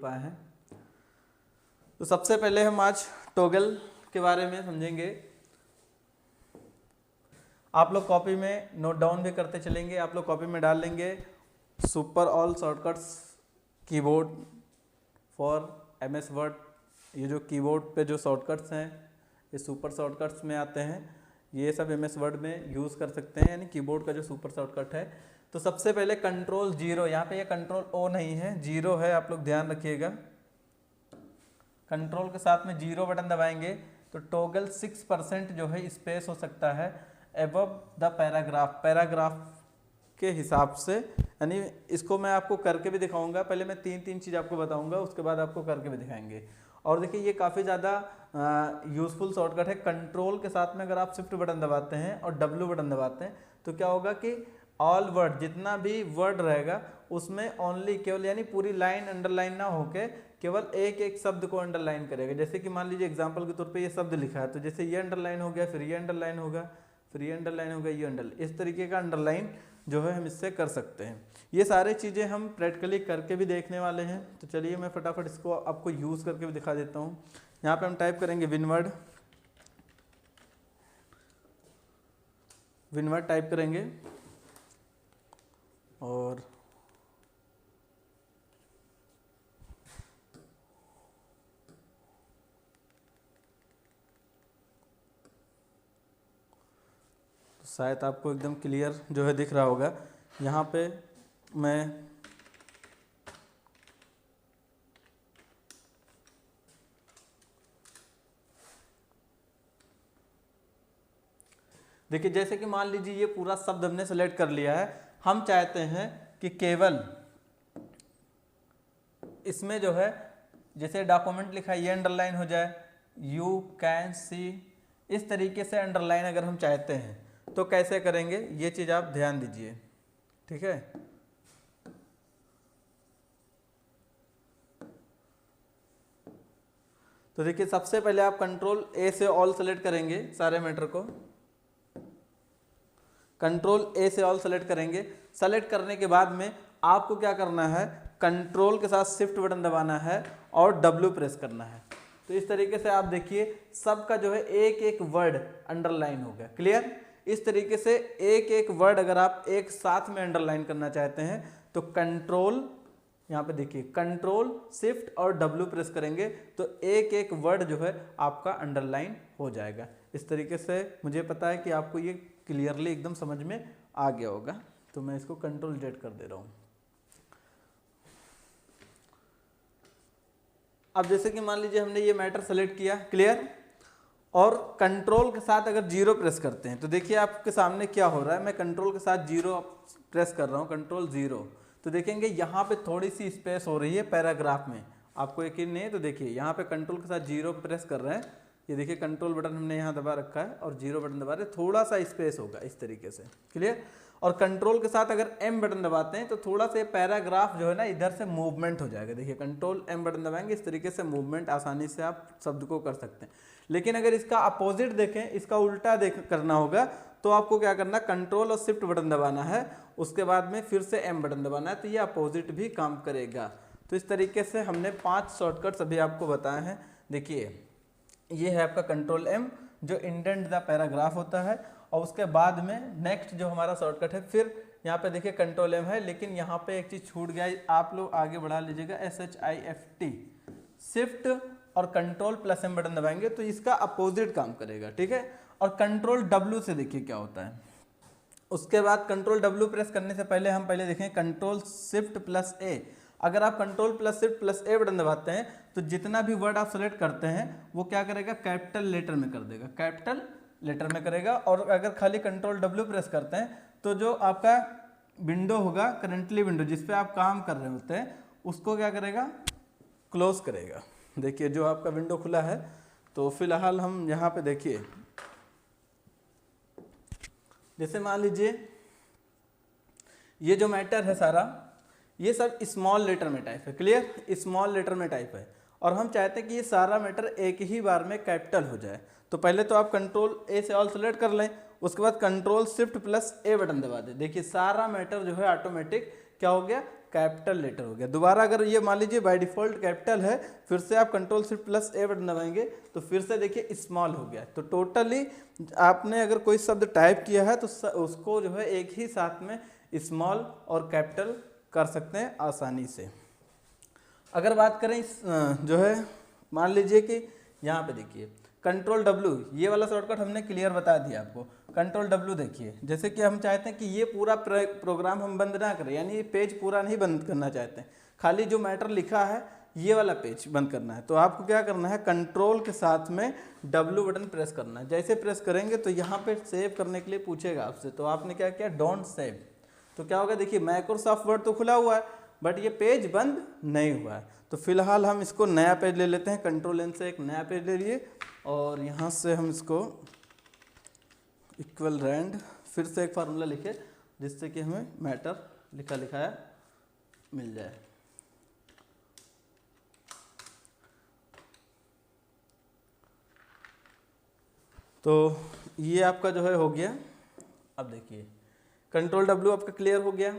पाए हैं। तो सबसे पहले हम आज टॉगल के बारे में समझेंगे। आप लोग कॉपी में नोट डाउन भी करते चलेंगे। आप लोग कॉपी में डाल लेंगे super all shortcuts keyboard for MS word. ये जो कीबोर्ड पे जो शॉर्टकट्स हैं ये सुपर शॉर्टकट्स में आते हैं। ये सब MS वर्ड में यूज़ कर सकते हैं, यानी कीबोर्ड का जो सुपर शॉर्टकट है। तो सबसे पहले कंट्रोल 0, यहाँ पे ये कंट्रोल O नहीं है, 0 है, आप लोग ध्यान रखिएगा। कंट्रोल के साथ में 0 बटन दबाएंगे तो टॉगल 6% जो है स्पेस हो सकता है एबव द पैराग्राफ, पैराग्राफ के हिसाब से। यानी इसको मैं आपको करके भी दिखाऊंगा। पहले मैं तीन चीज़ आपको बताऊंगा, उसके बाद आपको करके भी दिखाएंगे। और देखिए ये काफ़ी ज़्यादा यूज़फुल शॉर्टकट है। कंट्रोल के साथ में अगर आप शिफ्ट बटन दबाते हैं और W बटन दबाते हैं तो क्या होगा कि ऑल वर्ड, जितना भी वर्ड रहेगा उसमें ओनली, केवल यानी पूरी लाइन अंडरलाइन ना होके केवल एक एक शब्द को अंडरलाइन करेगा। जैसे कि मान लीजिए एग्जांपल के तौर पे ये शब्द लिखा है तो जैसे ये अंडरलाइन हो गया, फिर ये अंडरलाइन होगा, फिर ये अंडरलाइन होगा, ये अंडरलाइन, इस तरीके का अंडरलाइन जो है हम इससे कर सकते हैं। ये सारे चीज़ें हम प्रैक्टिकली करके भी देखने वाले हैं। तो चलिए मैं फटाफट इसको आपको यूज़ करके भी दिखा देता हूँ। यहाँ पे हम टाइप करेंगे विनवर्ड, विनवर्ड टाइप करेंगे और शायद आपको एकदम क्लियर जो है दिख रहा होगा। यहाँ पे मैं देखिए, जैसे कि मान लीजिए ये पूरा शब्द हमने सेलेक्ट कर लिया है। हम चाहते हैं कि केवल इसमें जो है जैसे डॉक्यूमेंट लिखा है ये अंडरलाइन हो जाए, यू कैन सी, इस तरीके से अंडरलाइन अगर हम चाहते हैं तो कैसे करेंगे, ये चीज़ आप ध्यान दीजिए, ठीक है। तो देखिए सबसे पहले आप कंट्रोल A से ऑल सेलेक्ट करेंगे, सारे मैटर को कंट्रोल A से ऑल सेलेक्ट करेंगे। सेलेक्ट करने के बाद में आपको क्या करना है, कंट्रोल के साथ शिफ्ट बटन दबाना है और W प्रेस करना है। तो इस तरीके से आप देखिए सबका जो है एक एक वर्ड अंडरलाइन हो गया। क्लियर? इस तरीके से एक एक वर्ड अगर आप एक साथ में अंडरलाइन करना चाहते हैं तो कंट्रोल, यहाँ पे देखिए कंट्रोल शिफ्ट और W प्रेस करेंगे तो एक एक वर्ड जो है आपका अंडरलाइन हो जाएगा। इस तरीके से मुझे पता है कि आपको ये क्लियरली एकदम समझ में आ गया होगा। तो मैं इसको कंट्रोल Z कर दे रहा हूँ। अब जैसे कि मान लीजिए हमने ये मैटर सेलेक्ट किया, क्लियर, और कंट्रोल के साथ अगर 0 प्रेस करते हैं तो देखिए आपके सामने क्या हो रहा है। मैं कंट्रोल के साथ 0 प्रेस कर रहा हूँ, कंट्रोल 0, तो देखेंगे यहाँ पे थोड़ी सी स्पेस हो रही है पैराग्राफ में। आपको यकीन नहीं है तो देखिए यहाँ पे कंट्रोल के साथ 0 प्रेस कर रहे हैं, ये देखिए कंट्रोल बटन हमने यहाँ दबा रखा है और 0 बटन दबा रहे, थोड़ा सा स्पेस होगा इस तरीके से। क्लियर? और कंट्रोल के साथ अगर M बटन दबाते हैं तो थोड़ा सा पैराग्राफ जो है ना इधर से मूवमेंट हो जाएगा। देखिए कंट्रोल M बटन दबाएंगे, इस तरीके से मूवमेंट आसानी से आप शब्द को कर सकते हैं। लेकिन अगर इसका अपोजिट देखें, इसका उल्टा करना होगा तो आपको क्या करना, कंट्रोल और शिफ्ट बटन दबाना है, उसके बाद में फिर से M बटन दबाना है, तो ये अपोजिट भी काम करेगा। तो इस तरीके से हमने 5 शॉर्टकट्स अभी आपको बताए हैं। देखिए ये है आपका कंट्रोल M जो इंडेंट द पैराग्राफ होता है, और उसके बाद में नेक्स्ट जो हमारा शॉर्टकट है, फिर यहाँ पे देखिए कंट्रोल M है, लेकिन यहाँ पे एक चीज़ छूट गया, आप लोग आगे बढ़ा लीजिएगा, SHIFT, शिफ्ट और कंट्रोल प्लस M बटन दबाएंगे तो इसका अपोजिट काम करेगा, ठीक है। और कंट्रोल W से देखिए क्या होता है। उसके बाद कंट्रोल W प्रेस करने से पहले हम पहले देखें कंट्रोल शिफ्ट प्लस A। अगर आप control plus shift plus A button दबाते हैं तो जितना भी वर्ड आप सेलेक्ट करते हैं वो क्या करेगा, कैपिटल लेटर में कर देगा, कैपिटल लेटर में करेगा। और अगर खाली कंट्रोल W प्रेस करते हैं तो जो आपका विंडो होगा, करंटली विंडो जिस पे आप काम कर रहे होते हैं, उसको क्या करेगा, क्लोज करेगा। देखिए जो आपका विंडो खुला है, तो फिलहाल हम यहाँ पे देखिए, जैसे मान लीजिए ये जो मैटर है सारा, ये सब स्मॉल लेटर में टाइप है। क्लियर? स्मॉल लेटर में टाइप है और हम चाहते हैं कि ये सारा मैटर एक ही बार में कैपिटल हो जाए। तो पहले तो आप कंट्रोल A से ऑल सेलेक्ट कर लें, उसके बाद control shift plus A button दबा दें। देखिए सारा मैटर जो है ऑटोमेटिक क्या हो गया, कैपिटल लेटर हो गया। दोबारा अगर ये मान लीजिए बाय डिफॉल्ट कैपिटल है, फिर से आप कंट्रोल शिफ्ट प्लस ए बटन दबाएंगे तो फिर से देखिए स्मॉल हो गया। तो टोटली आपने अगर कोई शब्द टाइप किया है तो उसको जो है एक ही साथ में स्मॉल और कैपिटल कर सकते हैं आसानी से। अगर बात करें जो है मान लीजिए कि यहाँ पे देखिए कंट्रोल डब्ल्यू, ये वाला शॉर्टकट हमने क्लियर बता दिया आपको। कंट्रोल डब्ल्यू देखिए, जैसे कि हम चाहते हैं कि ये पूरा प्रोग्राम हम बंद ना करें, यानी ये पेज पूरा नहीं बंद करना चाहते हैं, खाली जो मैटर लिखा है ये वाला पेज बंद करना है। तो आपको क्या करना है, कंट्रोल के साथ में डब्ल्यू बटन प्रेस करना है। जैसे प्रेस करेंगे तो यहाँ पे सेव करने के लिए पूछेगा आपसे, तो आपने क्या किया, डोंट सेव। तो क्या होगा, देखिए माइक्रोसॉफ्ट वर्ड तो खुला हुआ है बट ये पेज बंद नहीं हुआ है। तो फिलहाल हम इसको नया पेज ले लेते हैं, कंट्रोल एन से एक नया पेज ले लिए और यहाँ से हम इसको इक्वल रैंड, फिर से एक फार्मूला लिखे जिससे कि हमें मैटर लिखा लिखाया मिल जाए। तो ये आपका जो है हो गया। अब देखिए कंट्रोल डब्ल्यू आपका क्लियर हो गया,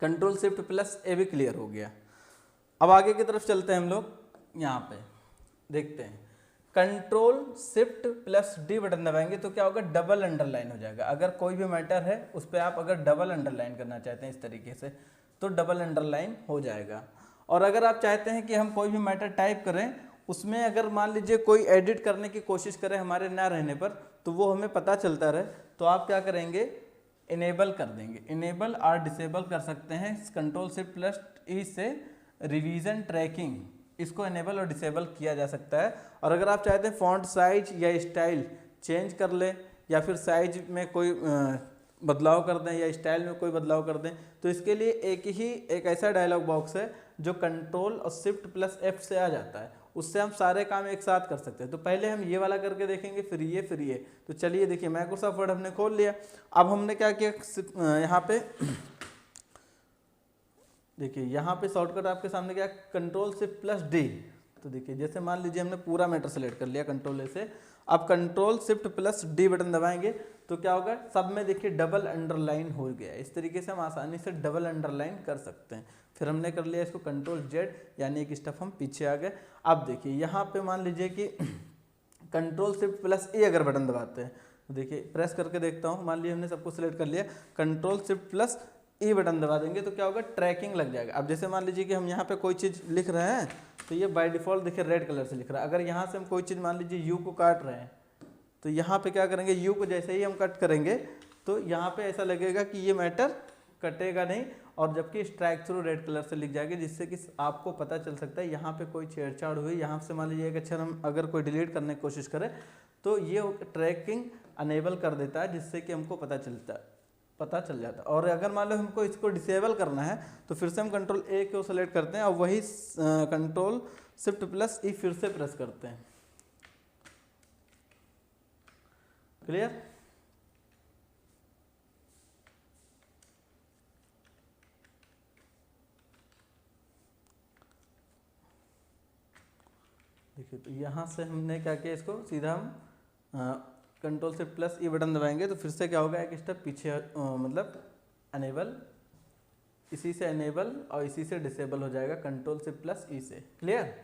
कंट्रोल शिफ्ट प्लस ए भी क्लियर हो गया। अब आगे की तरफ चलते हैं हम लोग, यहाँ पे देखते हैं control shift plus D button दबाएंगे तो क्या होगा, डबल अंडरलाइन हो जाएगा। अगर कोई भी मैटर है उस पर आप अगर डबल अंडरलाइन करना चाहते हैं इस तरीके से तो डबल अंडरलाइन हो जाएगा। और अगर आप चाहते हैं कि हम कोई भी मैटर टाइप करें उसमें अगर मान लीजिए कोई एडिट करने की कोशिश करें हमारे ना रहने पर तो वो हमें पता चलता रहे, तो आप क्या करेंगे, इनेबल कर देंगे। इनेबल और डिसेबल कर सकते हैं कंट्रोल शिफ्ट प्लस ई से। रिवीजन ट्रैकिंग, इसको इनेबल और डिसेबल किया जा सकता है। और अगर आप चाहते हैं फॉन्ट साइज या स्टाइल चेंज कर ले या फिर साइज में कोई बदलाव कर दें या स्टाइल में कोई बदलाव कर दें, तो इसके लिए एक ऐसा डायलॉग बॉक्स है जो कंट्रोल और शिफ्ट प्लस एफ से आ जाता है, उससे हम सारे काम एक साथ कर सकते हैं। तो पहले हम ये वाला करके देखेंगे, फिर ये। तो चलिए देखिए माइक्रोसॉफ्ट वर्ड हमने खोल लिया। अब हमने क्या किया, यहाँ पे देखिए यहाँ पे शॉर्टकट आपके सामने क्या, कंट्रोल शिफ्ट प्लस डी। तो देखिए जैसे मान लीजिए हमने पूरा मैटर सेलेक्ट कर लिया कंट्रोल ए से, अब control shift plus D button दबाएंगे तो क्या होगा, सब में देखिए डबल अंडरलाइन हो गया। इस तरीके से हम आसानी से डबल अंडरलाइन कर सकते हैं। फिर हमने कर लिया इसको कंट्रोल जेड, यानी एक स्टेप हम पीछे आ गए। अब देखिए यहाँ पे मान लीजिए कि कंट्रोल शिफ्ट प्लस ए अगर बटन दबाते हैं तो देखिए प्रेस करके देखता हूँ, मान लीजिए हमने सबको सिलेक्ट कर लिया, कंट्रोल शिफ्ट प्लस ई बटन दबा देंगे तो क्या होगा, ट्रैकिंग लग जाएगा। अब जैसे मान लीजिए कि हम यहाँ पे कोई चीज़ लिख रहे हैं तो ये बाय डिफॉल्ट देखिए रेड कलर से लिख रहा है। अगर यहाँ से हम कोई चीज़ मान लीजिए यू को काट रहे हैं तो यहाँ पे क्या करेंगे, यू को जैसे ही हम कट करेंगे तो यहाँ पे ऐसा लगेगा कि ये मैटर कटेगा नहीं, और जबकि स्ट्राइक थ्रू रेड कलर से लिख जाएगी, जिससे कि आपको पता चल सकता है यहाँ पे कोई छेड़छाड़ हुई। यहाँ से मान लीजिए एक अक्षर हम अगर कोई डिलीट करने की कोशिश करें तो ये ट्रैकिंग अनेबल कर देता है, जिससे कि हमको पता चल जाता है। और अगर मान लो हमको इसको डिसेबल करना है तो फिर से हम कंट्रोल ए को सेलेक्ट करते हैं और वही कंट्रोल शिफ्ट प्लस ई फिर से प्रेस करते हैं। क्लियर? देखिए तो यहाँ से हमने क्या किया, इसको सीधा हम कंट्रोल से प्लस ई बटन दबाएंगे तो फिर से क्या होगा, एक स्टेप पीछे मतलब अनेबल, इसी से अनेबल और इसी से डिसेबल हो जाएगा कंट्रोल शिफ्ट प्लस ई से। क्लियर?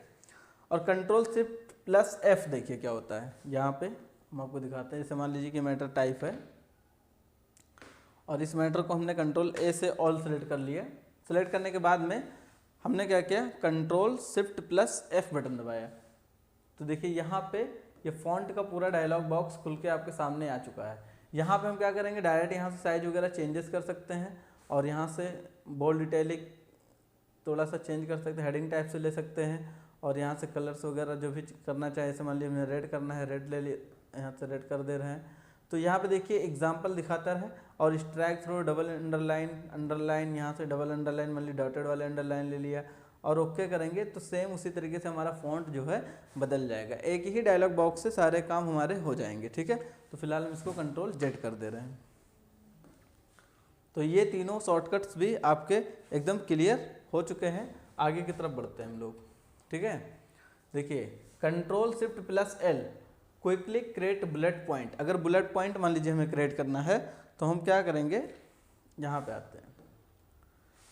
और कंट्रोल शिफ्ट प्लस एफ देखिए क्या होता है, यहाँ पे हम आपको दिखाते हैं। जैसे मान लीजिए कि मैटर टाइप है और इस मैटर को हमने कंट्रोल ए से ऑल सेलेक्ट कर लिया। सेलेक्ट करने के बाद में हमने क्या किया, control shift plus F button दबाया तो देखिए यहाँ पे ये फॉन्ट का पूरा डायलॉग बॉक्स खुल के आपके सामने आ चुका है। यहाँ पे हम क्या करेंगे, डायरेक्ट यहाँ से साइज वगैरह चेंजेस कर सकते हैं और यहाँ से बोल्ड इटैलिक थोड़ा सा चेंज कर सकते हैं, हेडिंग टाइप से ले सकते हैं, और यहाँ से कलर्स वगैरह जो भी करना चाहे, जैसे मान लीजिए हमें रेड करना है, रेड ले लिए, यहाँ से रेड कर दे रहे हैं। तो यहाँ पे देखिए एग्जाम्पल दिखाता है, और स्ट्राइक थ्रू डबल अंडरलाइन यहाँ से डबल अंडरलाइन मान ली डॉटेड वाले अंडरलाइन ले लिया और ओके करेंगे तो सेम उसी तरीके से हमारा फॉन्ट जो है बदल जाएगा। एक ही डायलॉग बॉक्स से सारे काम हमारे हो जाएंगे। ठीक है, तो फिलहाल हम इसको कंट्रोल जेड कर दे रहे हैं। तो ये तीनों शॉर्टकट्स भी आपके एकदम क्लियर हो चुके हैं। आगे की तरफ बढ़ते हैं हम लोग। ठीक है, देखिए control shift plus L, quickly create bullet point. अगर बुलेट पॉइंट मान लीजिए हमें क्रिएट करना है तो हम क्या करेंगे, यहाँ पे आते हैं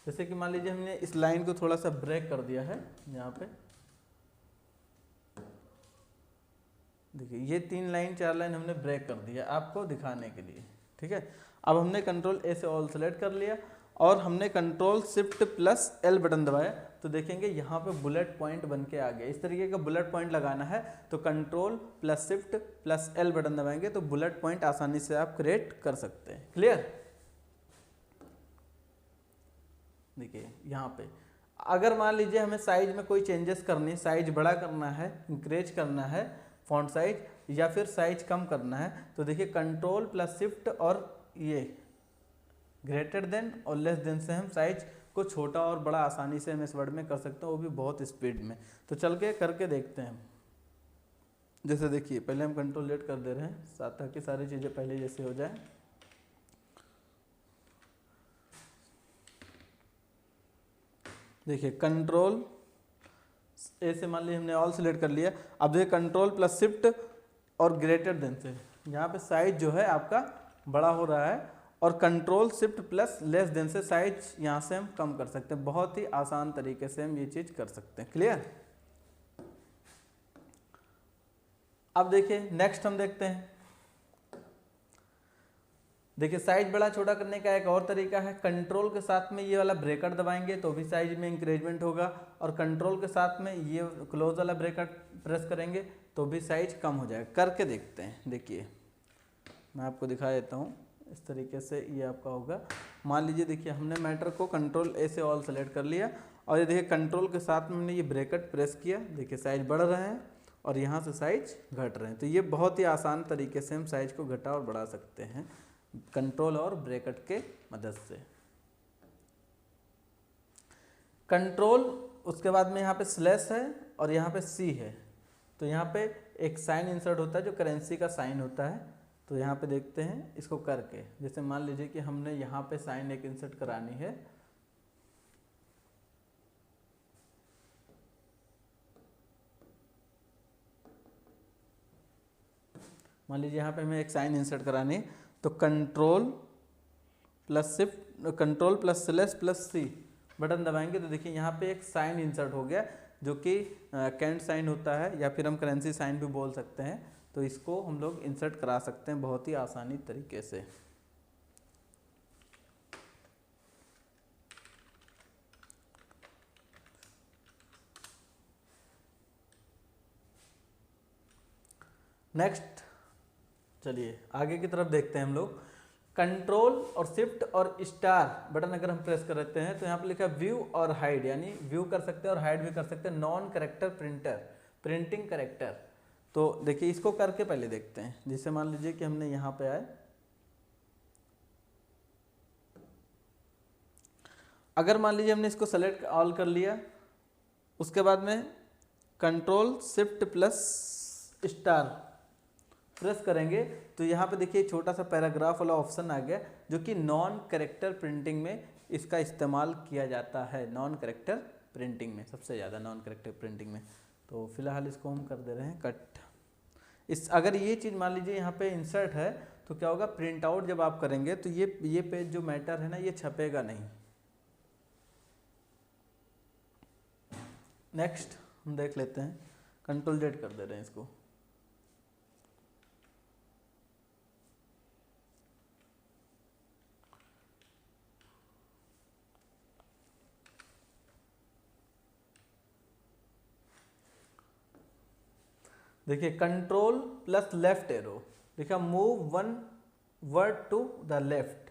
जैसे कि मान लीजिए हमने इस लाइन को थोड़ा सा ब्रेक कर दिया है यहाँ पे, देखिए ये 3 लाइन 4 लाइन हमने ब्रेक कर दिया आपको दिखाने के लिए, ठीक है। अब हमने कंट्रोल ए से ऑल सेलेक्ट कर लिया और हमने control shift plus L button दबाया, तो देखेंगे यहाँ पे बुलेट पॉइंट बन के आ गया। इस तरीके का बुलेट पॉइंट लगाना है तो control plus shift plus L button दबाएंगे तो बुलेट पॉइंट आसानी से आप क्रिएट कर सकते हैं। क्लियर? देखिए यहाँ पे अगर मान लीजिए हमें साइज में कोई चेंजेस करनी है, साइज बड़ा करना है, इंक्रीज करना है फॉन्ट साइज, या फिर साइज कम करना है, तो देखिए कंट्रोल प्लस शिफ्ट और ये ग्रेटर देन और लेस देन से हम साइज को छोटा और बड़ा आसानी से हम इस वर्ड में कर सकते हैं, वो भी बहुत स्पीड में। तो चल के करके देखते हैं। जैसे देखिए पहले हम कंट्रोल लेट कर दे रहे हैं साथ, ताकि सारी चीज़ें पहले जैसे हो जाए। देखिए कंट्रोल ए से मान लीजिए हमने ऑल सेलेक्ट कर लिया। अब देखिए कंट्रोल प्लस शिफ्ट और ग्रेटर देन से यहाँ पे साइज जो है आपका बड़ा हो रहा है, और control shift plus less than से साइज यहाँ से हम कम कर सकते हैं। बहुत ही आसान तरीके से हम ये चीज़ कर सकते हैं। क्लियर? अब देखिए नेक्स्ट हम देखते हैं। देखिए साइज बड़ा छोटा करने का एक और तरीका है, कंट्रोल के साथ में ये वाला ब्रेकेट दबाएंगे तो भी साइज में इंक्रीजमेंट होगा, और कंट्रोल के साथ में ये क्लोज वाला ब्रेकेट प्रेस करेंगे तो भी साइज कम हो जाएगा। करके देखते हैं। देखिए मैं आपको दिखा देता हूँ, इस तरीके से ये आपका होगा। मान लीजिए देखिए हमने मैटर को कंट्रोल ए से ऑल सेलेक्ट कर लिया, और ये देखिए कंट्रोल के साथ में हमने ये ब्रेकेट प्रेस किया, देखिए साइज बढ़ रहे हैं और यहाँ से साइज घट रहे हैं। तो ये बहुत ही आसान तरीके से हम साइज को घटा और बढ़ा सकते हैं कंट्रोल और ब्रेकेट के मदद से। कंट्रोल, उसके बाद में यहाँ पे स्लैश है और यहाँ पे सी है, तो यहाँ पे एक साइन इंसर्ट होता है जो करेंसी का साइन होता है। तो यहाँ पे देखते हैं इसको करके। जैसे मान लीजिए कि हमने यहाँ पे साइन एक इंसर्ट करानी है, मान लीजिए यहाँ पे हमें एक साइन इंसर्ट करानी है, तो control plus shift, control plus slash plus C button दबाएंगे तो देखिए यहाँ पे एक साइन इंसर्ट हो गया, जो कि कैंट साइन होता है, या फिर हम करेंसी साइन भी बोल सकते हैं। तो इसको हम लोग इंसर्ट करा सकते हैं बहुत ही आसानी तरीके से। नेक्स्ट चलिए आगे की तरफ देखते हैं हम लोग। कंट्रोल और शिफ्ट और स्टार बटन अगर हम प्रेस कर देते हैं तो यहाँ पे लिखा है व्यू और हाइड, यानी व्यू कर सकते हैं और हाइड भी कर सकते हैं। Non character printer, printing character. तो देखिए इसको करके पहले देखते हैं। जैसे मान लीजिए कि हमने यहाँ पे आए, अगर मान लीजिए हमने इसको सेलेक्ट ऑल कर लिया, उसके बाद में control shift plus star press करेंगे तो यहाँ पे देखिए छोटा सा पैराग्राफ वाला ऑप्शन आ गया, जो कि नॉन करेक्टर प्रिंटिंग में इसका इस्तेमाल किया जाता है। नॉन करेक्टर प्रिंटिंग में सबसे ज़्यादा, नॉन करेक्टर प्रिंटिंग में। तो फिलहाल इसको हम कर दे रहे हैं कट। इस अगर ये चीज़ मान लीजिए यहाँ पे इंसर्ट है तो क्या होगा, प्रिंट आउट जब आप करेंगे तो ये पेज जो मैटर है ना, ये छपेगा नहीं। नेक्स्ट हम देख लेते हैं, कंट्रोल जेड कर दे रहे हैं इसको। देखिए कंट्रोल प्लस लेफ्ट एरो, देखिए move one word to the left,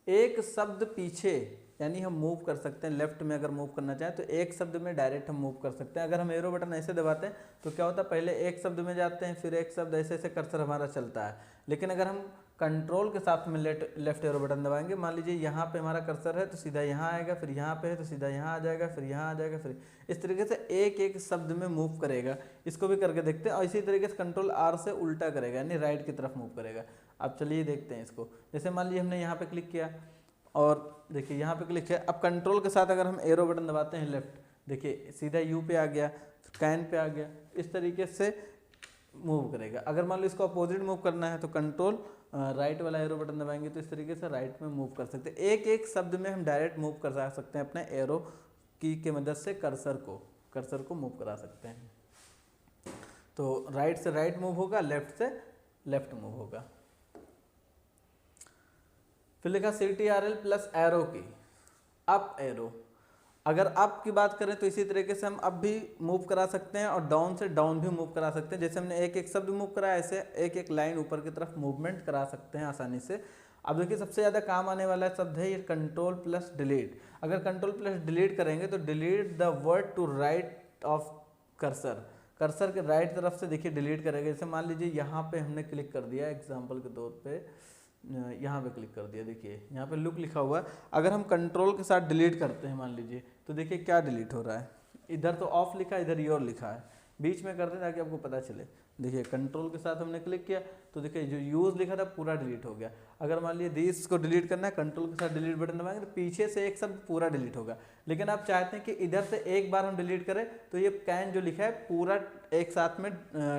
एक शब्द पीछे, यानी हम मूव कर सकते हैं। लेफ्ट में अगर मूव करना चाहें तो एक शब्द में डायरेक्ट हम मूव कर सकते हैं। अगर हम एरो बटन ऐसे दबाते हैं तो क्या होता है, पहले एक शब्द में जाते हैं, फिर एक शब्द ऐसे ऐसे कर्सर हमारा चलता है। लेकिन अगर हम कंट्रोल के साथ में लेफ्ट एरो बटन दबाएंगे, मान लीजिए यहाँ पे हमारा कर्सर है तो सीधा यहाँ आएगा, फिर यहाँ पे है तो सीधा यहाँ आ जाएगा, फिर यहाँ आ जाएगा, फिर इस तरीके से एक एक शब्द में मूव करेगा। इसको भी करके देखते हैं। और इसी तरीके से कंट्रोल आर से उल्टा करेगा, यानी राइट की तरफ मूव करेगा। अब चलिए देखते हैं इसको। जैसे मान लीजिए हमने यहाँ पे क्लिक किया और देखिए यहाँ पे क्लिक है। अब कंट्रोल के साथ अगर हम एरो बटन दबाते हैं लेफ्ट, देखिए सीधा यू पे आ गया, कैन पे आ गया। इस तरीके से मूव करेगा। अगर मान लो इसको अपोजिट मूव करना है तो कंट्रोल राइट वाला एरो बटन दबाएंगे तो इस तरीके से राइट में मूव कर सकते हैं। एक एक शब्द में हम डायरेक्ट मूव कर सकते हैं अपने एरो की के मदद से कर्सर को मूव करा सकते हैं। तो राइट से राइट मूव होगा, लेफ्ट से लेफ्ट मूव होगा। फिर लिखा CTRL प्लस एरो की, अप एरो। अगर अप की बात करें तो इसी तरीके से हम अप भी मूव करा सकते हैं और डाउन से डाउन भी मूव करा सकते हैं। जैसे हमने एक एक शब्द मूव कराया, ऐसे एक एक लाइन ऊपर की तरफ मूवमेंट करा सकते हैं आसानी से। अब देखिए सबसे ज़्यादा काम आने वाला शब्द है ये कंट्रोल प्लस डिलीट। अगर कंट्रोल प्लस डिलीट करेंगे तो delete the word to right of cursor के राइट तरफ से देखिए डिलीट करेगा। जैसे मान लीजिए यहाँ पे हमने क्लिक कर दिया, एग्जाम्पल के तौर पे यहाँ पे क्लिक कर दिया, देखिए यहाँ पे लुक लिखा हुआ है। अगर हम कंट्रोल के साथ डिलीट करते हैं मान लीजिए, तो देखिए क्या डिलीट हो रहा है, इधर तो ऑफ लिखा है, इधर योर लिखा है, बीच में कर दें ताकि आपको पता चले। देखिए कंट्रोल के साथ हमने क्लिक किया तो देखिए जो यूज लिखा था पूरा डिलीट हो गया। अगर मान लीजिए दिस को डिलीट करना है, कंट्रोल के साथ डिलीट बटन दबाएंगे तो पीछे से एक शब्द पूरा डिलीट होगा। लेकिन आप चाहते हैं कि इधर से एक बार हम डिलीट करें तो ये कैन जो लिखा है पूरा एक साथ में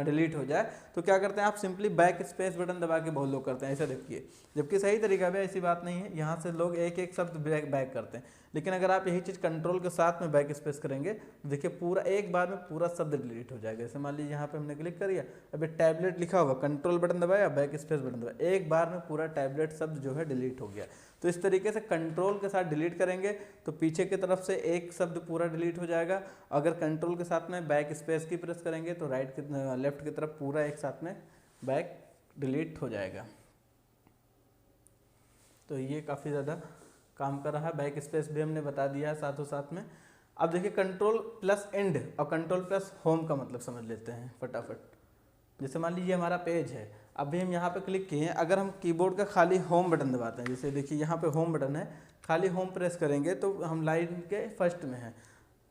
डिलीट हो जाए, तो क्या करते हैं आप सिंपली बैक स्पेस बटन दबा के बहुत लोग करते हैं, ऐसा देखिए। जबकि सही तरीका भी ऐसी बात नहीं है, यहाँ से लोग एक एक शब्द बैक करते हैं। लेकिन अगर आप यही चीज़ कंट्रोल के साथ में बैक स्पेस करेंगे तो देखिए पूरा एक बार में पूरा शब्द डिलीट हो जाएगा। जैसे मान लीजिए यहाँ पे हमने क्लिक किया, अभी टैबलेट लिखा होगा, कंट्रोल बटन दबाया, बैक स्पेस बटन दबाया, एक बार में पूरा टैबलेट शब्द जो है डिलीट हो गया। तो इस तरीके से कंट्रोल के साथ डिलीट करेंगे तो पीछे की तरफ से एक शब्द पूरा डिलीट हो जाएगा। अगर कंट्रोल के साथ में बैक स्पेस की प्रेस करेंगे तो लेफ्ट की तरफ पूरा एक साथ में बैक डिलीट हो जाएगा। तो ये काफ़ी ज़्यादा काम कर रहा है। बैक स्पेस भी हमने बता दिया है साथों साथ में। अब देखिए कंट्रोल प्लस एंड और कंट्रोल प्लस होम का मतलब समझ लेते हैं फटाफट। जैसे मान लीजिए हमारा पेज है, अभी हम यहाँ पे क्लिक किए हैं, अगर हम कीबोर्ड का खाली होम बटन दबाते हैं, जैसे देखिए यहाँ पे होम बटन है, खाली होम प्रेस करेंगे तो हम लाइन के फर्स्ट में हैं।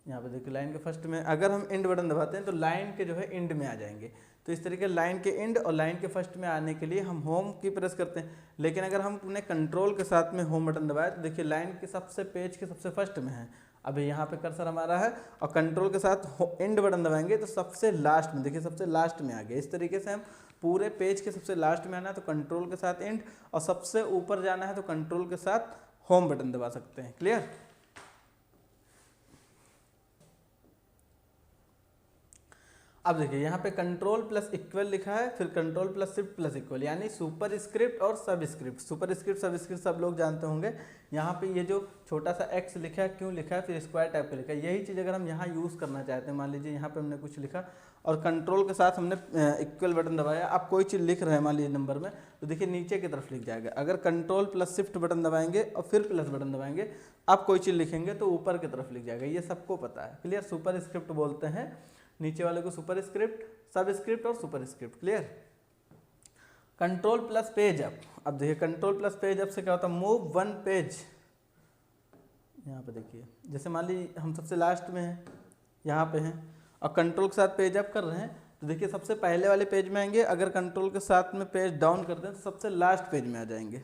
यहाँ पे देखिए लाइन के फर्स्ट में, अगर हम एंड बटन दबाते हैं तो लाइन के जो है एंड में आ जाएंगे। तो इस तरीके लाइन के एंड और लाइन के फर्स्ट में आने के लिए हम होम की प्रेस करते हैं। लेकिन अगर हम अपने कंट्रोल के साथ में होम बटन दबाए तो देखिए लाइन के सबसे पेज के सबसे फर्स्ट में है, अभी यहाँ पे कर्सर हमारा है, और कंट्रोल के साथ एंड बटन दबाएंगे तो सबसे लास्ट में, देखिए सबसे लास्ट में आ गया। इस तरीके से हम पूरे पेज के सबसे लास्ट में आना है तो कंट्रोल के साथ एंड, और सबसे ऊपर जाना है तो कंट्रोल के साथ होम बटन दबा सकते हैं। क्लियर? अब देखिए यहाँ पे कंट्रोल प्लस इक्वल लिखा है, फिर control plus shift plus equal, यानी सुपर स्क्रिप्ट और सब स्क्रिप्ट। सुपर स्क्रिप्ट सब स्क्रिप्ट सब लोग जानते होंगे। यहाँ पे ये जो छोटा सा एक्स लिखा है क्यों लिखा है, फिर स्क्वायर टाइप का लिखा है, यही चीज़ अगर हम यहाँ यूज़ करना चाहते हैं, मान लीजिए यहाँ पे हमने कुछ लिखा और कंट्रोल के साथ हमने इक्वल बटन दबाया, आप कोई चीज़ लिख रहे हैं मान लीजिए नंबर में, तो देखिए नीचे की तरफ लिख जाएगा। अगर कंट्रोल प्लस शिफ्ट बटन दबाएंगे और फिर प्लस बटन दबाएंगे, आप कोई चीज़ लिखेंगे तो ऊपर की तरफ लिख जाएगा, ये सबको पता है। क्लियर? सुपर स्क्रिप्ट बोलते हैं नीचे वाले को सुपर स्क्रिप्ट, सब स्क्रिप्ट और super script. Clear? Control plus page up. अब देखिए कंट्रोल प्लस पेज अप से क्या होता है, मूव वन पेज। यहाँ पे देखिए जैसे मान लीजिए हम सबसे लास्ट में हैं, यहाँ पे हैं, और कंट्रोल के साथ पेज अप कर रहे हैं तो देखिए सबसे पहले वाले पेज में आएंगे। अगर कंट्रोल के साथ में पेज डाउन कर दें तो सबसे लास्ट पेज में आ जाएंगे।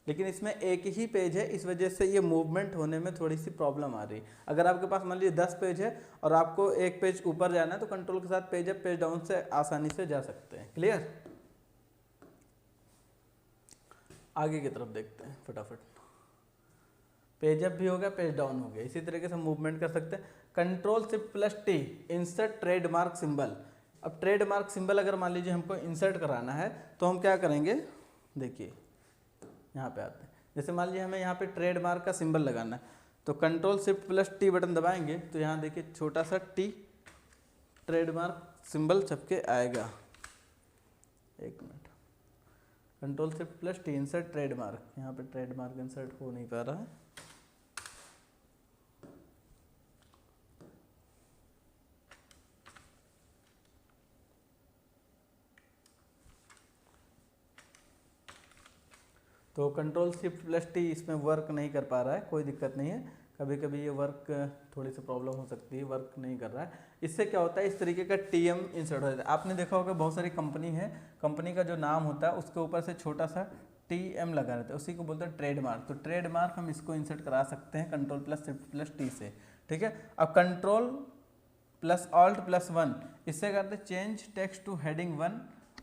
लेकिन इसमें एक ही पेज है, इस वजह से ये मूवमेंट होने में थोड़ी सी प्रॉब्लम आ रही है। अगर आपके पास मान लीजिए 10 पेज है और आपको एक पेज ऊपर जाना है तो कंट्रोल के साथ पेज अप पेज डाउन से आसानी से जा सकते हैं। क्लियर? आगे की तरफ देखते हैं फटाफट। पेज अप भी हो गया, पेज डाउन हो गया, इसी तरीके से मूवमेंट कर सकते हैं। Control shift plus T, insert trademark symbol. अब ट्रेडमार्क सिंबल अगर मान लीजिए हमको इंसर्ट कराना है तो हम क्या करेंगे, देखिए यहाँ पे आते हैं। जैसे मान लीजिए हमें यहाँ पे ट्रेडमार्क का सिंबल लगाना है तो control shift plus T button दबाएंगे तो यहाँ देखिए छोटा सा टी ट्रेडमार्क सिंबल छपके आएगा। एक minute, control shift plus T insert trademark, यहाँ पे ट्रेडमार्क इंसर्ट हो नहीं पा रहा है। तो कंट्रोल शिफ्ट प्लस टी इसमें वर्क नहीं कर पा रहा है, कोई दिक्कत नहीं है, कभी कभी ये वर्क थोड़ी सी प्रॉब्लम हो सकती है, वर्क नहीं कर रहा है। इससे क्या होता है, इस तरीके का टीएम इंसर्ट हो जाता है। आपने देखा होगा बहुत सारी कंपनी है, कंपनी का जो नाम होता है उसके ऊपर से छोटा सा टीएम लगा रहता है, उसी को बोलते हैं ट्रेडमार्क। तो ट्रेडमार्क हम इसको इंसर्ट करा सकते हैं control plus shift plus T से। ठीक है? अब कंट्रोल प्लस ऑल्ट प्लस 1, इससे करते चेंज टेक्स्ट टू हेडिंग 1।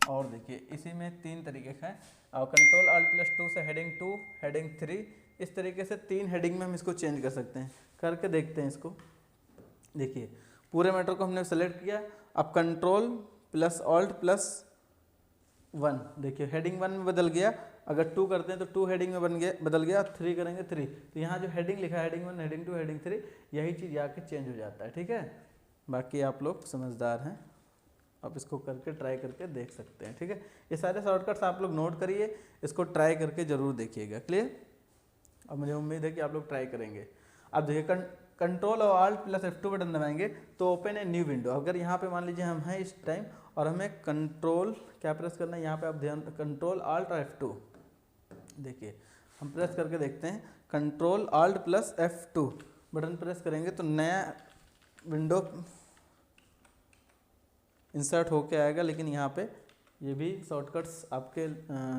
और देखिए इसी में 3 तरीके का है, और कंट्रोल ऑल्ट प्लस 2 से हेडिंग 2, हेडिंग 3, इस तरीके से 3 हेडिंग में हम इसको चेंज कर सकते हैं। करके देखते हैं इसको। देखिए पूरे मैटर को हमने सेलेक्ट किया, अब कंट्रोल प्लस ऑल्ट प्लस 1, देखिए हेडिंग 1 में बदल गया। अगर 2 करते हैं तो 2 हेडिंग में बदल गया, 3 करेंगे 3, तो यहाँ जो हेडिंग लिखा है हेडिंग 1, हेडिंग 2, हेडिंग 3, यही चीज़ आके चेंज हो जाता है। ठीक है, बाकी आप लोग समझदार हैं, आप इसको करके ट्राई करके देख सकते हैं। ठीक है, ये सारे शॉर्टकट्स आप लोग नोट करिए, इसको ट्राई करके ज़रूर देखिएगा। क्लियर? अब मुझे उम्मीद है कि आप लोग ट्राई करेंगे। अब देखिए कंट्रोल और ऑल्ट प्लस F2 बटन दबाएंगे तो ओपन है न्यू विंडो। अगर यहाँ पे मान लीजिए हम हैं इस टाइम और हमें कंट्रोल क्या प्रेस करना है, यहाँ पे आप ध्यान, कंट्रोल ऑल्ट और F2, देखिए हम प्रेस करके देखते हैं, control alt plus F2 button press करेंगे तो नया विंडो इंसर्ट होके आएगा। लेकिन यहाँ पे ये भी शॉर्टकट्स आपके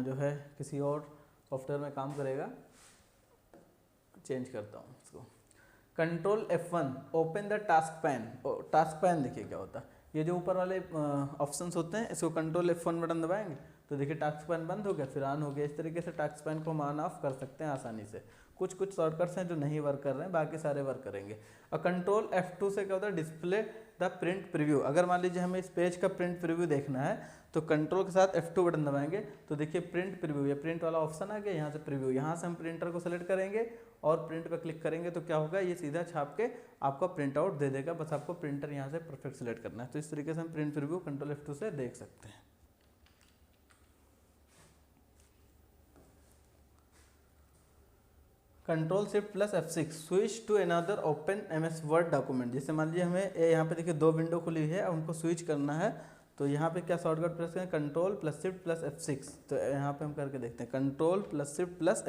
जो है किसी और सॉफ्टवेयर में काम करेगा। चेंज करता हूँ इसको, control F1 open the task pane. Task pane देखिए क्या होता है, ये जो ऊपर वाले ऑप्शंस होते हैं, इसको कंट्रोल F1 बटन दबाएंगे तो देखिए टास्क पैन बंद हो गया, फिर ऑन हो गया। इस तरीके से टास्क पैन को हम ऑन ऑफ कर सकते हैं आसानी से। कुछ शॉर्टकट्स हैं जो नहीं वर्क कर रहे हैं, बाकी सारे वर्क करेंगे। और कंट्रोल F2 से क्या होता है, डिस्प्ले द प्रिंट प्रीव्यू। अगर मान लीजिए हमें इस पेज का प्रिंट प्रीव्यू देखना है तो कंट्रोल के साथ F2 बटन दबाएंगे तो देखिए प्रिंट प्रीव्यू, ये प्रिंट वाला ऑप्शन आ गया, यहाँ से प्रीव्यू, यहाँ से हम प्रिंटर को सेलेक्ट करेंगे और प्रिंट पर क्लिक करेंगे तो क्या होगा, ये सीधा छाप के आपको प्रिंट आउट दे देगा। बस आपको प्रिंटर यहाँ से परफेक्ट सेलेक्ट करना है। तो इस तरीके से हम प्रिंट प्रीव्यू कंट्रोल F2 से देख सकते हैं। Control shift plus F6 switch to another open MS word document. जैसे मान लीजिए हमें यहाँ पे देखिए 2 विंडो खुली है और उनको स्विच करना है, तो यहाँ पे क्या शॉर्टकट प्रेस करें, control plus shift plus F6। तो यहाँ पे हम करके देखते हैं, control plus shift plus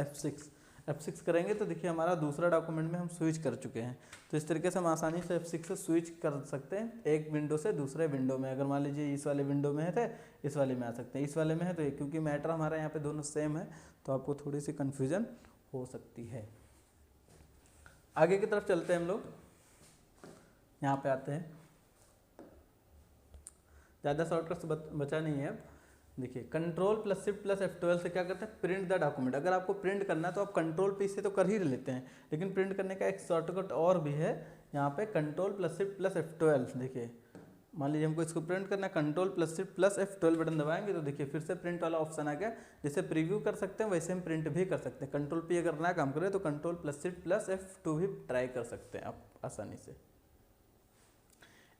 F6 करेंगे तो देखिए हमारा दूसरा डॉक्यूमेंट में हम स्विच कर चुके हैं। तो इस तरीके से हम आसानी से F6 से स्विच कर सकते हैं एक विंडो से दूसरे विंडो में। अगर मान लीजिए इस वाले विंडो में है थे, इस वाले में आ सकते हैं, इस वाले में है तो क्योंकि मैटर हमारा यहाँ पे दोनों सेम है तो आपको थोड़ी सी कन्फ्यूजन हो सकती है। आगे की तरफ चलते हैं हम लोग, यहाँ पे आते हैं, ज़्यादा शॉर्टकट्स बचा नहीं है। अब देखिए control plus shift plus F12 से क्या करते हैं, प्रिंट द डॉक्यूमेंट। अगर आपको प्रिंट करना है तो आप कंट्रोल P से तो कर ही लेते हैं, लेकिन प्रिंट करने का एक शॉर्टकट और भी है यहाँ पे, control plus shift plus F12। देखिए मान लीजिए हमको इसको प्रिंट करना है, control plus shift plus F12 button दबाएंगे तो देखिए फिर से प्रिंट वाला ऑप्शन आ गया। जैसे प्रीव्यू कर सकते हैं वैसे हम प्रिंट भी कर सकते हैं। कंट्रोल P अगर ना काम करे तो control plus shift plus F2 भी ट्राई कर सकते हैं आप आसानी से।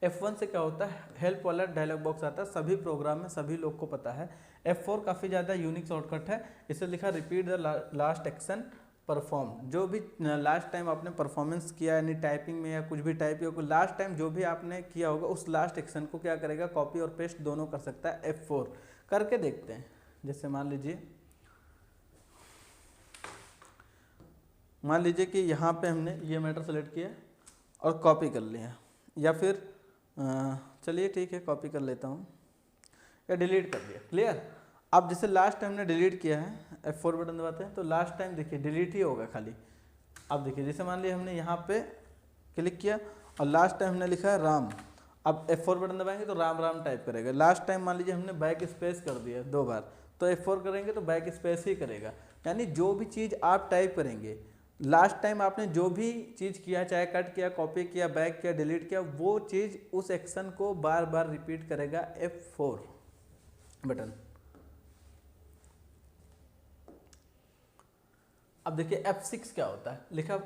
F1 से क्या होता है, हेल्प वाला डायलॉग बॉक्स आता है, सभी प्रोग्राम में सभी लोग को पता है। F4 काफ़ी ज़्यादा यूनिक शॉर्टकट है, इसे लिखा repeat the last action perform. जो भी लास्ट टाइम आपने परफॉर्मेंस किया यानी टाइपिंग में या कुछ भी टाइप या कोई लास्ट टाइम जो भी आपने किया होगा उस लास्ट एक्शन को क्या करेगा, कॉपी और पेस्ट दोनों कर सकता है। F4 करके देखते हैं। जैसे मान लीजिए कि यहाँ पे हमने ये मैटर सेलेक्ट किया और कॉपी कर लिया, या फिर चलिए ठीक है कॉपी कर लेता हूँ या डिलीट कर दिया। क्लियर? अब जैसे लास्ट टाइम ने डिलीट किया है, F4 बटन दबाते हैं तो लास्ट टाइम देखिए डिलीट ही होगा खाली। अब देखिए जैसे मान लीजिए हमने यहाँ पे क्लिक किया और लास्ट टाइम हमने लिखा है राम, अब F4 बटन दबाएंगे तो राम राम टाइप करेगा। लास्ट टाइम मान लीजिए हमने बैक स्पेस कर दिया 2 बार तो F4 करेंगे तो बैक स्पेस ही करेगा। यानी जो भी चीज़ आप टाइप करेंगे लास्ट टाइम आपने जो भी चीज़ किया, चाहे कट किया, कॉपी किया, बैक किया, डिलीट किया, वो चीज़ उस एक्शन को बार बार रिपीट करेगा F4 बटन। अब देखिए F6 क्या होता है, लिखा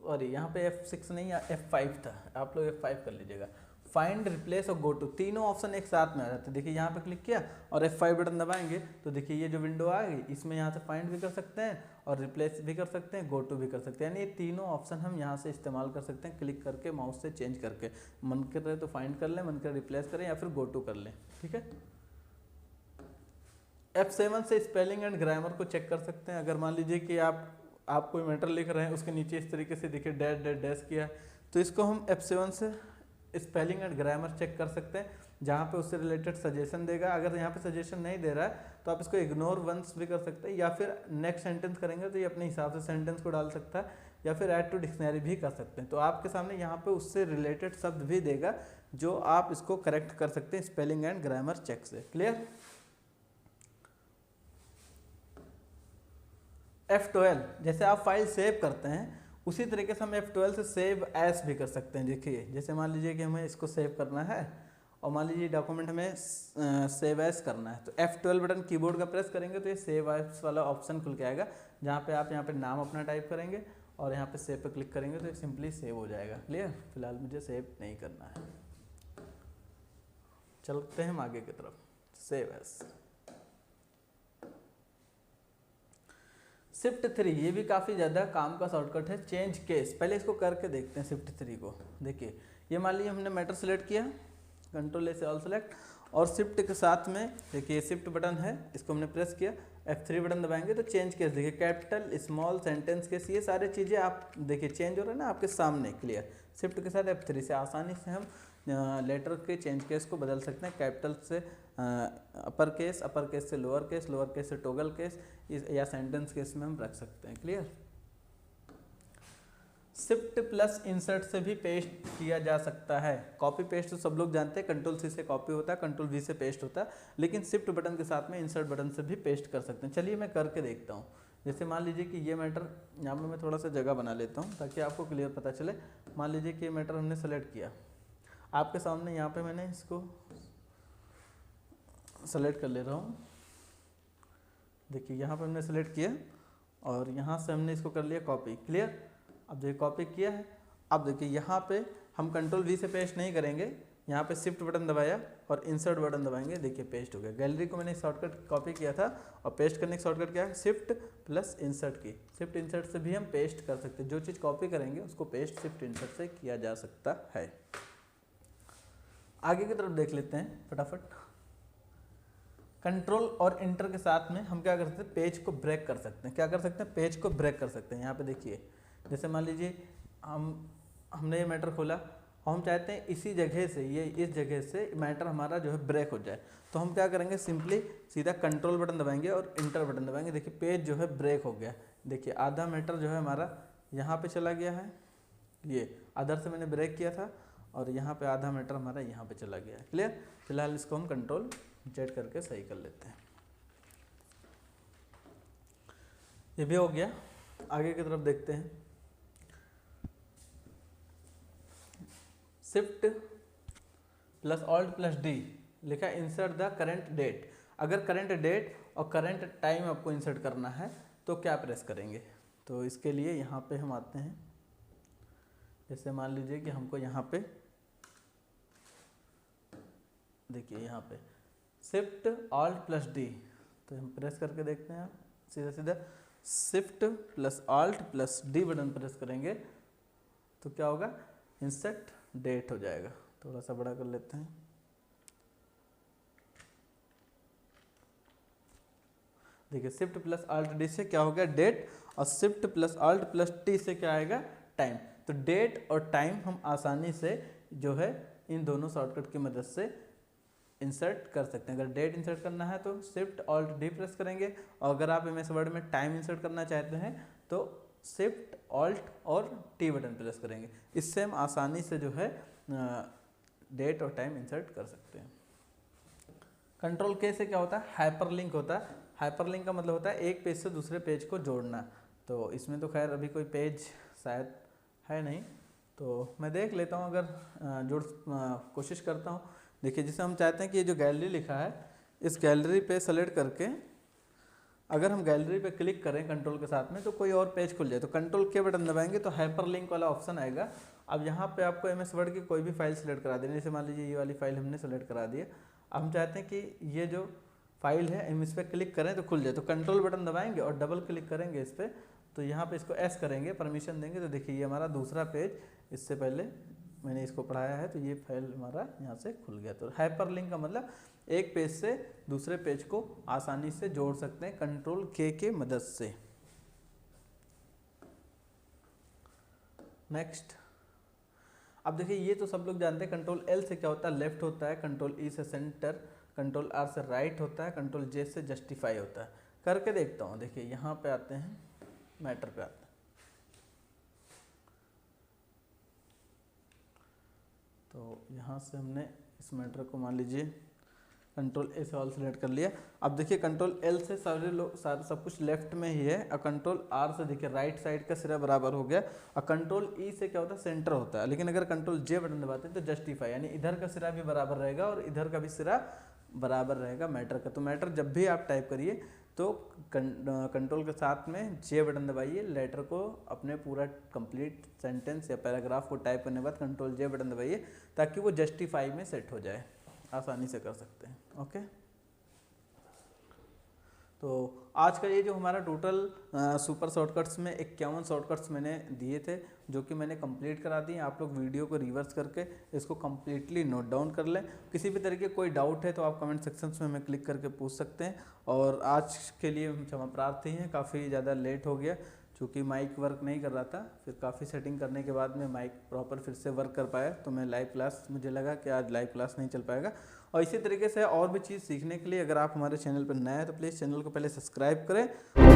और यहाँ पे F6 नहीं F5 था, आप लोग F5 कर लीजिएगा। फाइंड, रिप्लेस और गो टू तीनों ऑप्शन एक साथ में आ जाते हैं। देखिए यहाँ पे क्लिक किया और F5 बटन दबाएंगे तो देखिए ये जो विंडो आ गई, इसमें यहाँ से फाइंड भी कर सकते हैं और रिप्लेस भी कर सकते हैं, गो टू भी कर सकते हैं। यानी ये तीनों ऑप्शन हम यहाँ से इस्तेमाल कर सकते हैं क्लिक करके, माउस से चेंज करके। मन कर रहे तो फाइंड कर लें, मन कर रिप्लेस करें या फिर गो टू कर लें। ठीक है। F7 से स्पेलिंग एंड ग्रामर को चेक कर सकते हैं। अगर मान लीजिए कि आप कोई मैटर लिख रहे हैं, उसके नीचे इस तरीके से देखिए डैश डैश डैश किया, तो इसको हम F7 से स्पेलिंग एंड ग्रामर चेक कर सकते हैं, जहाँ पे उससे रिलेटेड सजेशन देगा। अगर यहाँ पे सजेशन नहीं दे रहा है तो आप इसको इग्नोर वंस भी कर सकते हैं, या फिर नेक्स्ट सेंटेंस करेंगे तो ये अपने हिसाब से सेंटेंस को डाल सकता है। या फिर ऐड टू डिक्शनरी भी कर सकते हैं। तो आपके सामने यहाँ पे उससे रिलेटेड शब्द भी देगा जो आप इसको करेक्ट कर सकते हैं स्पेलिंग एंड ग्रामर चेक से। क्लियर। F12 जैसे आप फाइल सेव करते हैं उसी तरीके से हम F12 से सेव एज भी कर सकते हैं। देखिए जैसे मान लीजिए कि हमें इसको सेव करना है और मान लीजिए डॉक्यूमेंट हमें सेव एज करना है, तो F12 बटन कीबोर्ड का प्रेस करेंगे तो ये सेव एज वाला ऑप्शन खुल के आएगा, जहाँ पे आप यहाँ पे नाम अपना टाइप करेंगे और यहाँ पे सेव पे क्लिक करेंगे तो ये सिंपली सेव हो जाएगा। क्लियर। फिलहाल मुझे सेव नहीं करना है, चलते हैं हम आगे की तरफ। Save as. शिफ्ट 3 ये भी काफ़ी ज़्यादा काम का शॉर्टकट है। चेंज केस, पहले इसको करके देखते हैं शिफ्ट 3 को। देखिए ये मान लीजिए हमने मैटर सेलेक्ट किया, कंट्रोल ए से ऑल सेलेक्ट, और शिफ्ट के साथ में देखिए शिफ्ट बटन है, इसको हमने प्रेस किया, F3 बटन दबाएंगे तो चेंज केस देखिए कैपिटल स्मॉल सेंटेंस केस, ये सारी चीज़ें आप देखिए चेंज हो रहा है ना आपके सामने। क्लियर। शिफ्ट के साथ F3 से आसानी से हम लेटर के चेंज केस को बदल सकते हैं, कैपिटल से अपर केस से लोअर केस से टोगल केस, या सेंटेंस केस में हम रख सकते हैं। क्लियर। शिफ्ट प्लस इंसर्ट से भी पेस्ट किया जा सकता है। कॉपी पेस्ट तो सब लोग जानते हैं, कंट्रोल C से कॉपी होता है, कंट्रोल V से पेस्ट होता है, लेकिन शिफ्ट बटन के साथ में इंसर्ट बटन से भी पेस्ट कर सकते हैं। चलिए मैं करके देखता हूँ। जैसे मान लीजिए कि ये मैटर यहाँ पर मैं थोड़ा सा जगह बना लेता हूँ ताकि आपको क्लियर पता चले। मान लीजिए कि ये मैटर हमने सेलेक्ट किया, आपके सामने यहाँ पे मैंने इसको सेलेक्ट कर ले रहा हूँ। देखिए यहाँ पे हमने सेलेक्ट किया और यहाँ से हमने इसको कर लिया कॉपी। क्लियर। अब देखिए कॉपी किया है। अब देखिए यहाँ पे हम कंट्रोल V से पेस्ट नहीं करेंगे, यहाँ पे शिफ्ट बटन दबाया और इंसर्ट बटन दबाएंगे, देखिए पेस्ट हो गया। गैलरी को मैंने शॉर्टकट कॉपी किया था और पेस्ट करने का शॉर्टकट क्या है, शिफ्ट प्लस इंसर्ट की। शिफ्ट इंसर्ट से भी हम पेस्ट कर सकते हैं, जो चीज़ कॉपी करेंगे उसको पेस्ट शिफ्ट इंसर्ट से किया जा सकता है। आगे की तरफ देख लेते हैं फटाफट। कंट्रोल और इंटर के साथ में हम क्या कर सकते हैं, पेज को ब्रेक कर सकते हैं। क्या कर सकते हैं, पेज को ब्रेक कर सकते हैं। यहाँ पे देखिए जैसे मान लीजिए हमने ये मैटर खोला और हम चाहते हैं इसी जगह से, ये इस जगह से मैटर हमारा जो है ब्रेक हो जाए, तो हम क्या करेंगे, सिंपली सीधा कंट्रोल बटन दबाएंगे और इंटर बटन दबाएंगे। देखिए पेज जो है ब्रेक हो गया। देखिए आधा मैटर जो है हमारा यहाँ पे चला गया है, ये अदर से मैंने ब्रेक किया था, और यहाँ पे आधा मैटर हमारा यहाँ पे चला गया है। क्लियर। फिलहाल इसको हम कंट्रोल Z करके सही कर लेते हैं। ये भी हो गया। आगे की तरफ देखते हैं। Shift plus alt plus D लिखा इंसर्ट द करंट डेट। अगर करंट डेट और करंट टाइम आपको इंसर्ट करना है तो क्या प्रेस करेंगे, तो इसके लिए यहाँ पे हम आते हैं। जैसे मान लीजिए कि हमको यहाँ पे देखिए यहाँ पे शिफ्ट ऑल्ट प्लस D, तो हम प्रेस करके देखते हैं। सीधा सीधा shift plus alt plus D button press करेंगे तो क्या होगा, इंसर्ट डेट हो जाएगा। थोड़ा सा बड़ा कर लेते हैं। देखिए शिफ्ट प्लस ऑल्ट D से क्या हो गया, डेट, और shift plus alt plus T से क्या आएगा, टाइम। तो डेट और टाइम हम आसानी से जो है इन दोनों शॉर्टकट की मदद से इंसर्ट कर सकते हैं। अगर डेट इंसर्ट करना है तो शिफ्ट ऑल्ट D प्रेस करेंगे, और अगर आप MS वर्ड में टाइम इंसर्ट करना चाहते हैं तो शिफ्ट ऑल्ट और T बटन प्रेस करेंगे। इससे हम आसानी से जो है डेट और टाइम इंसर्ट कर सकते हैं। कंट्रोल K से क्या होता है, हाइपरलिंक होता है। हाइपरलिंक का मतलब होता है एक पेज से दूसरे पेज को जोड़ना। तो इसमें तो खैर अभी कोई पेज शायद है नहीं, तो मैं देख लेता हूँ, अगर कोशिश करता हूँ। देखिए जैसे हम चाहते हैं कि ये जो गैलरी लिखा है, इस गैलरी पे सेलेक्ट करके अगर हम गैलरी पे क्लिक करें कंट्रोल के साथ में तो कोई और पेज खुल जाए, तो कंट्रोल K बटन दबाएंगे तो हाइपरलिंक वाला ऑप्शन आएगा। अब यहाँ पे आपको MS वर्ड की कोई भी फाइल सेलेक्ट करा देनी। जैसे मान लीजिए ये वाली फाइल हमने सेलेक्ट करा दी है। अब हम चाहते हैं कि ये जो फाइल है हम इस पर क्लिक करें तो खुल जाए, तो कंट्रोल बटन दबाएंगे और डबल क्लिक करेंगे इस पर, तो यहाँ पे इसको S करेंगे, परमिशन देंगे, तो देखिए ये हमारा दूसरा पेज, इससे पहले मैंने इसको पढ़ाया है, तो ये फाइल हमारा यहाँ से खुल गया। तो हाइपरलिंक का मतलब एक पेज से दूसरे पेज को आसानी से जोड़ सकते हैं कंट्रोल K के मदद से। नेक्स्ट, अब देखिए ये तो सब लोग जानते हैं। कंट्रोल L से क्या होता है, लेफ्ट होता है। कंट्रोल E से सेंटर, कंट्रोल R से राइट होता है। कंट्रोल J से जस्टिफाई होता है। करके देखता हूँ। देखिए यहाँ पे आते हैं, मैटर पे आते हैं। तो यहाँ से हमने इस मैटर को मान लीजिए कंट्रोल ए से ऑल सेलेक्ट कर लिया। अब देखिए कंट्रोल एल से सारे सब कुछ लेफ्ट में ही है, और कंट्रोल आर से देखिए राइट साइड का सिरा बराबर हो गया, और कंट्रोल ई से क्या होता है सेंटर होता है। लेकिन अगर कंट्रोल जे बटन दबाते हैं तो जस्टिफाई, यानी इधर का सिरा भी बराबर रहेगा और इधर का भी सिरा बराबर रहेगा मैटर का। तो मैटर जब भी आप टाइप करिए तो कंट्रोल के साथ में जे बटन दबाइए, लेटर को अपने पूरा कंप्लीट सेंटेंस या पैराग्राफ को टाइप करने के बाद कंट्रोल जे बटन दबाइए, ताकि वो जस्टिफाई में सेट हो जाए, आसानी से कर सकते हैं। ओके, तो आज का ये जो हमारा टोटल सुपर शॉर्टकट्स में 51 शॉर्टकट्स मैंने दिए थे, जो कि मैंने कंप्लीट करा दिए। आप लोग वीडियो को रिवर्स करके इसको कंप्लीटली नोट डाउन कर लें। किसी भी तरह के कोई डाउट है तो आप कमेंट सेक्शंस में हमें क्लिक करके पूछ सकते हैं। और आज के लिए हम क्षमा प्रार्थी हैं, काफ़ी ज़्यादा लेट हो गया चूँकि माइक वर्क नहीं कर रहा था। फिर काफ़ी सेटिंग करने के बाद में माइक प्रॉपर फिर से वर्क कर पाया, तो मैं लाइव क्लास, मुझे लगा कि आज लाइव क्लास नहीं चल पाएगा। और इसी तरीके से और भी चीज़ सीखने के लिए अगर आप हमारे चैनल पर नए हैं तो प्लीज़ चैनल को पहले सब्सक्राइब करें।